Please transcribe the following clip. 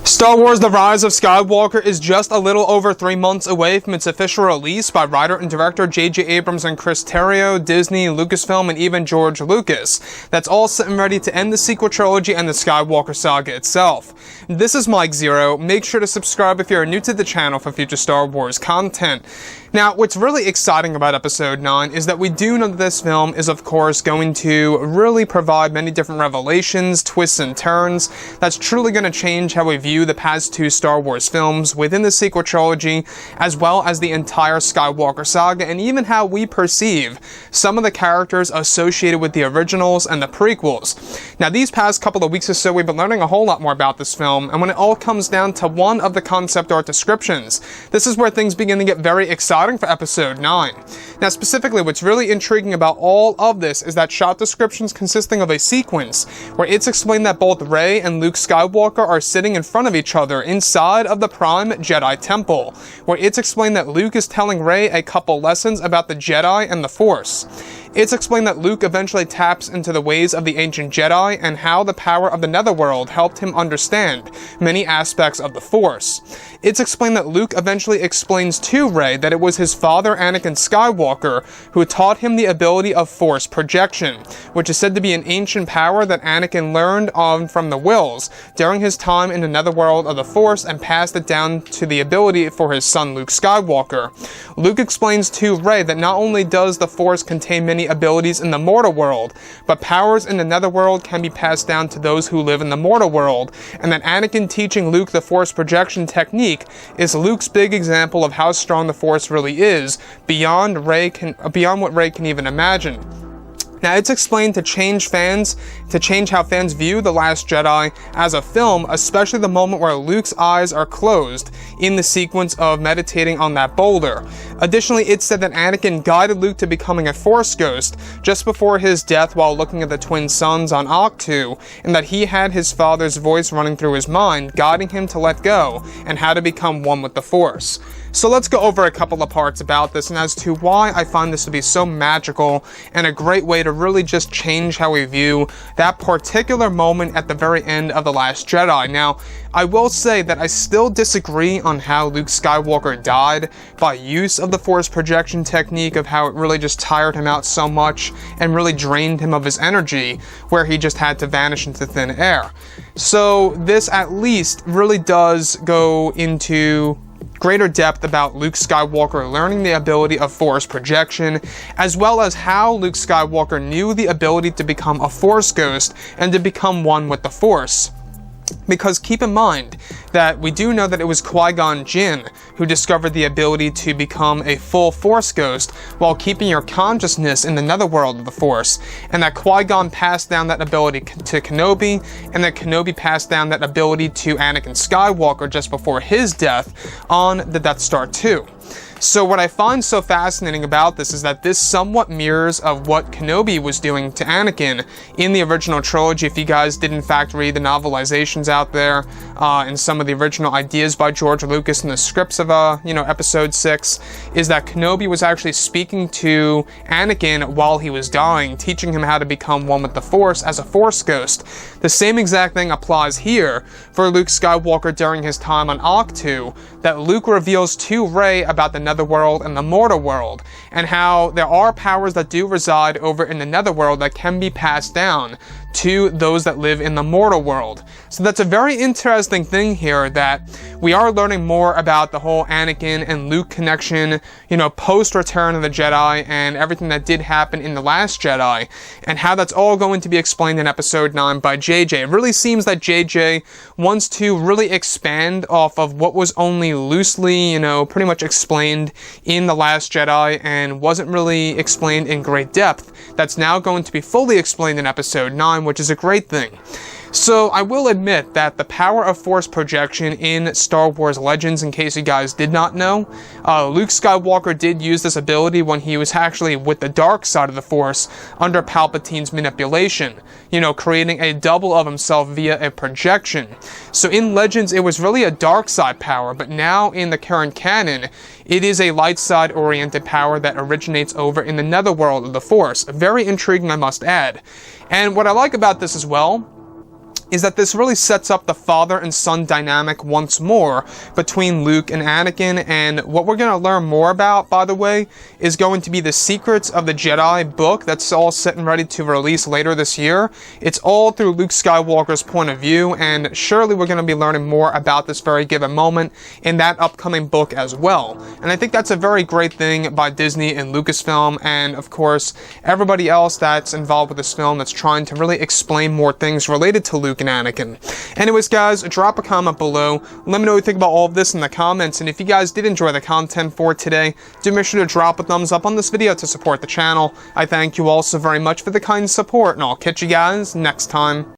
Star Wars The Rise of Skywalker is just a little over 3 months away from its official release by writer and director J.J. Abrams and Chris Terrio, Disney, Lucasfilm, and even George Lucas. That's all set and ready to end the sequel trilogy and the Skywalker saga itself. This is Mike Zero. Make sure to subscribe if you're new to the channel for future Star Wars content. Now, what's really exciting about Episode 9 is that we do know that this film is, of course, going to really provide many different revelations, twists, and turns that's truly going to change how we view the past two Star Wars films within the sequel trilogy, as well as the entire Skywalker saga, and even how we perceive some of the characters associated with the originals and the prequels. Now, these past couple of weeks or so, we've been learning a whole lot more about this film, and when it all comes down to one of the concept art descriptions, this is where things begin to get very exciting for Episode 9. Now, specifically, what's really intriguing about all of this is that shot descriptions consisting of a sequence where it's explained that both Rey and Luke Skywalker are sitting in front of each other inside of the Prime Jedi Temple, where it's explained that Luke is telling Rey a couple lessons about the Jedi and the Force. It's explained that Luke eventually taps into the ways of the ancient Jedi and how the power of the Netherworld helped him understand many aspects of the Force. It's explained that Luke eventually explains to Rey that it was his father, Anakin Skywalker, who taught him the ability of Force projection, which is said to be an ancient power that Anakin learned on from the Wills during his time in the Netherworld of the Force and passed it down to the ability for his son Luke Skywalker. Luke explains to Rey that not only does the Force contain many abilities in the mortal world, but powers in the Netherworld can be passed down to those who live in the mortal world, and that Anakin teaching Luke the Force projection technique is Luke's big example of how strong the Force really is, beyond what Rey can even imagine. Now, it's explained to change how fans view The Last Jedi as a film, especially the moment where Luke's eyes are closed in the sequence of meditating on that boulder. Additionally, it's said that Anakin guided Luke to becoming a Force ghost just before his death while looking at the twin suns on Ahch-To, and that he had his father's voice running through his mind, guiding him to let go and how to become one with the Force. So let's go over a couple of parts about this and as to why I find this to be so magical and a great way to really just change how we view that particular moment at the very end of The Last Jedi. Now, I will say that I still disagree on how Luke Skywalker died by use of the Force projection technique, of how it really just tired him out so much and really drained him of his energy, where he just had to vanish into thin air. So this at least really does go into greater depth about Luke Skywalker learning the ability of Force projection, as well as how Luke Skywalker knew the ability to become a Force ghost and to become one with the Force. Because keep in mind that we do know that it was Qui-Gon Jinn who discovered the ability to become a full Force ghost while keeping your consciousness in the netherworld of the Force, and that Qui-Gon passed down that ability to Kenobi, and that Kenobi passed down that ability to Anakin Skywalker just before his death on the Death Star 2. So what I find so fascinating about this is that this somewhat mirrors of what Kenobi was doing to Anakin in the original trilogy. If you guys did in fact read the novelizations out there and some of the original ideas by George Lucas and the scripts of Episode 6, is that Kenobi was actually speaking to Anakin while he was dying, teaching him how to become one with the Force as a Force ghost. The same exact thing applies here for Luke Skywalker during his time on Ahch-To, that Luke reveals to Rey about the Netherworld and the mortal world, and how there are powers that do reside over in the Netherworld that can be passed down to those that live in the mortal world. So that's a very interesting thing here, that we are learning more about the whole Anakin and Luke connection, post Return of the Jedi and everything that did happen in The Last Jedi, and how that's all going to be explained in Episode 9 by JJ. It really seems that JJ wants to really expand off of what was only loosely, pretty much explained in The Last Jedi and wasn't really explained in great depth. That's now going to be fully explained in Episode 9, which is a great thing. So I will admit that the power of Force projection in Star Wars Legends, in case you guys did not know, Luke Skywalker did use this ability when he was actually with the dark side of the Force under Palpatine's manipulation, creating a double of himself via a projection. So in Legends, it was really a dark side power, but now in the current canon, it is a light side oriented power that originates over in the netherworld of the Force. Very intriguing, I must add. And what I like about this as well is that this really sets up the father and son dynamic once more between Luke and Anakin, and what we're going to learn more about, by the way, is going to be the Secrets of the Jedi book that's all set and ready to release later this year. It's all through Luke Skywalker's point of view, and surely we're going to be learning more about this very given moment in that upcoming book as well. And I think that's a very great thing by Disney and Lucasfilm, and of course, everybody else that's involved with this film that's trying to really explain more things related to Luke and Anakin. Anyways, guys, drop a comment below. Let me know what you think about all of this in the comments, and if you guys did enjoy the content for today, do make sure to drop a thumbs up on this video to support the channel. I thank you all so very much for the kind support, and I'll catch you guys next time.